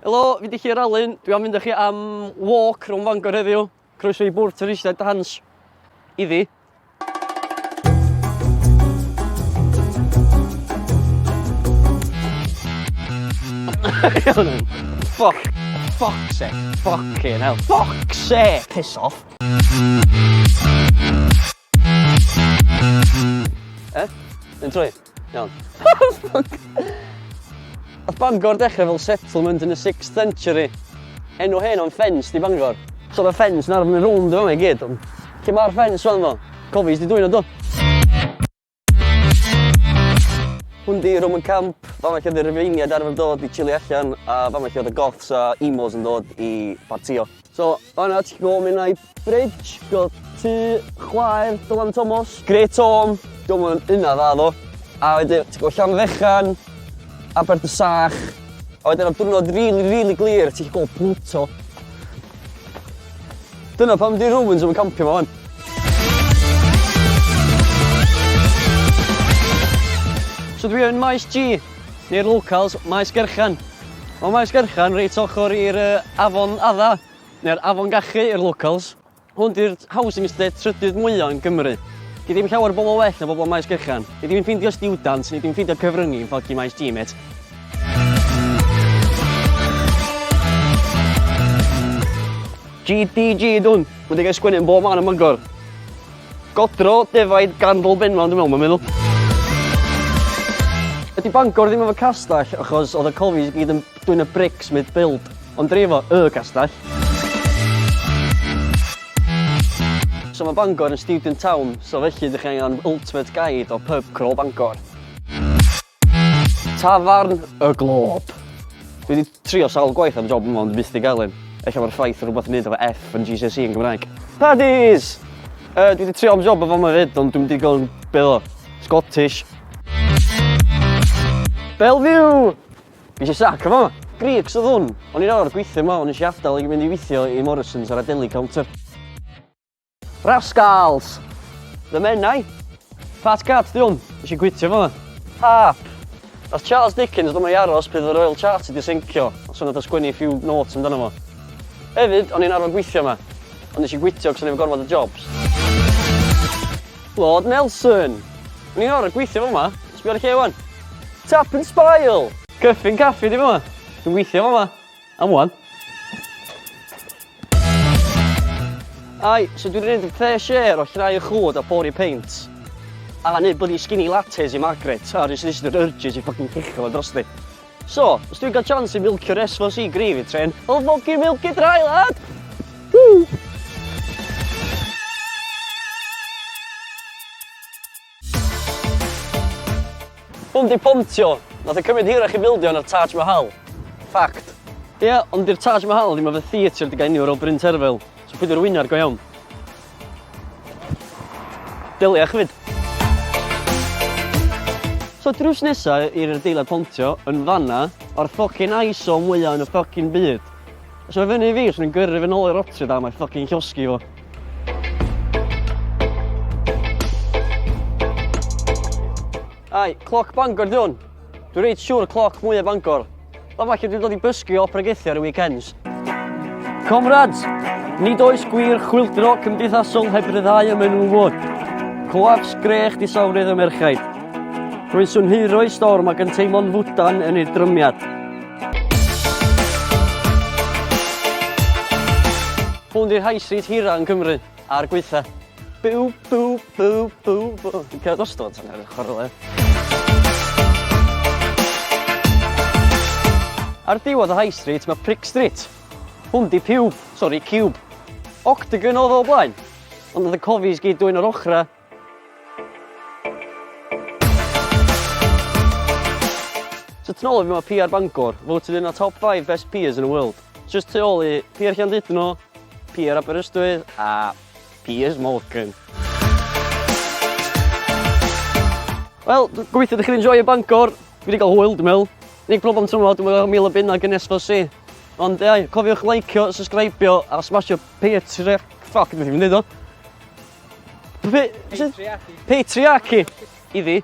Helo, fi di Llŷr Alun. Dwi am mynd â chi am walk rhwng Bangor heddiw. Croeso i bwrdd twristiaeth Hansh. Iddi. Fuck's sake. Fucking hell. Fuck's sake. Piss off. Yn trwy? Iawn. Oedd Bangor dechrau fel settlement in the 6th century. Enw hen o'n ffens di Bangor. So oedd y ffens yn arfer yn rownd o fe i gyd. Lle mae'r ffens fan fo? Cofis di dwy'n o do. Hwn di Roman camp. Fama lle oedd y Rifeiniad arfer dod i chili allan. A fama lle oedd y Goths a Emos yn dod i partio. So, fanna ti'n gwybod mynd i bridge. Gwyd tu chwaer Dylan Thomas. Great Home. Dwi'n mynd yna dda ddo. A wedyn, ti'n gwybod Llanfechan. Aber dy Sach. A wedyn am diwrnod really glir, ti'n gweld Pluto. Dyna pam di Romans yn campio ma wan. So dwi yn Maes G, neu'r locals, Maes Gerchan. Mae Maes Gerchan reit ochr i'r Afon Adda, neu'r Afon Gachu i'r locals. Hwn di'r housing estate trydydd mwyaf yn Gymru. Gei ddim llawer bobl well na bobl Maes Gerchan. Gei ddim ffeindio students, ni ddim ffeindio cyfryngu yn ffoggi Maes G, mate. GDG dwn. Wedi gael sgwennu yn bob man yn Bangor. Godro, defaid, gandol, benman, dwi'n meddwl. Ydy Bangor ddim efo castell achos oedd y cofis gyd yn dwy'n y bricks mid build. Ond drefo y castell. So mae Bangor yn student town, so felly ydych chi'n angen ultimate guide o pub crawl Bangor. Tafarn y Glob. Dwi wedi trio sawl gwaith am job yma ond byth di gael un. Ella mae'r ffaith o rhywbeth yn neud efo F yn GCSE yn Gymraeg. Paddies! Dwi wedi trio am job efo yma fyd ond dwi'n wedi gael beth o Scottish. Bellevue! Fi eisiau sac efo yma. Greeks oedd hwn. O'n i'n awr gweithio yma, o'n eisiau adael i mynd i weithio i Morrisons ar y deli counter. Rascals! The Menai. Fat Cat di hwn. Eisiau gweithio efo yma. Harp. Os Charles Dickens ddim yn aros bydd y Royal Chart wedi syncio. Os o'n i'n sgwennu few notes amdano fo. Hefyd, o'n i'n arfer gweithio yma. Ond eisiau gweithio cos o'n i'n gorfod y jobs. Lord Nelson. O'n i'n arfer gweithio fo yma. Sbio ar y lle wan. Tap and Spile. Cyffin caffi di fo yma. Dwi'n gweithio fo yma. Am wan. Ai, so dwi'n rhaid yn fair share o llnau y chwd a pori paint. A neu bloody skinny lattes i Margaret. A rhys ddysg yr urges i ffocin chicho fo dros di. So, os dwi'n cael chance i milkio'r S4C gravy train, I'll fucking milk it dry, lad! Woo! Hwn di Pontio. Nath e cymryd hirach i bildio yn yr Taj Mahal. Fact. Ie, ond di'r Taj Mahal ddim efo theatr di gael enw ar ôl Bryn Terfel. So pwy di'r wynar go iawn? Deliach fyd. So drws nesa i'r adeilad Pontio yn fanna o'r ffocin ISO mwyaf yn y ffocin byd. So fe fyny i fi os ni'n gyrru fe nôl i'r Rotterdam a'i ffocin llosgi fo. Ai, cloc Bangor di hwn. Dwi'n reit siŵr y cloc mwyaf Bangor. Fa falle dwi'n dod i bysgu o pregethu ar y weekends. Comrades, nid oes gwir chwildro cymdeithasol heb ryddhau y menywod. Coaf sgrech di sawrydd y merchaid. Rwy'n swn hiro i storm ac yn teimlo'n fwdan yn ei drymiad. Hwn di'r high street hira yn Cymru, a'r gweitha. Bw. Dwi'n cael dostod tan ar y chorle. Ar diwedd y high street mae Prick Street. Hwn di Cube. Octagon oedd o blaen, ond oedd y cofis gyd dwi'n yr ochra. So tu ôl i fi mae PR Bangor, voted in a top 5 best piers in the world. Just tu ôl i PR Llandudno, PR Aberystwyth a Piers Morgan. Wel, gobeithio ydych chi'n enjoy Bangor. Fi wedi cael hwyl, dwi'n meddwl. Unig problem tro dwi'n meddwl 1,000 bunnag yn S4C. Ond ie, cofiwch likeio, subscribeio a smashio Patreon. Fuck, dwi'n ddim yn dweud o. Patriarchy. Iddi.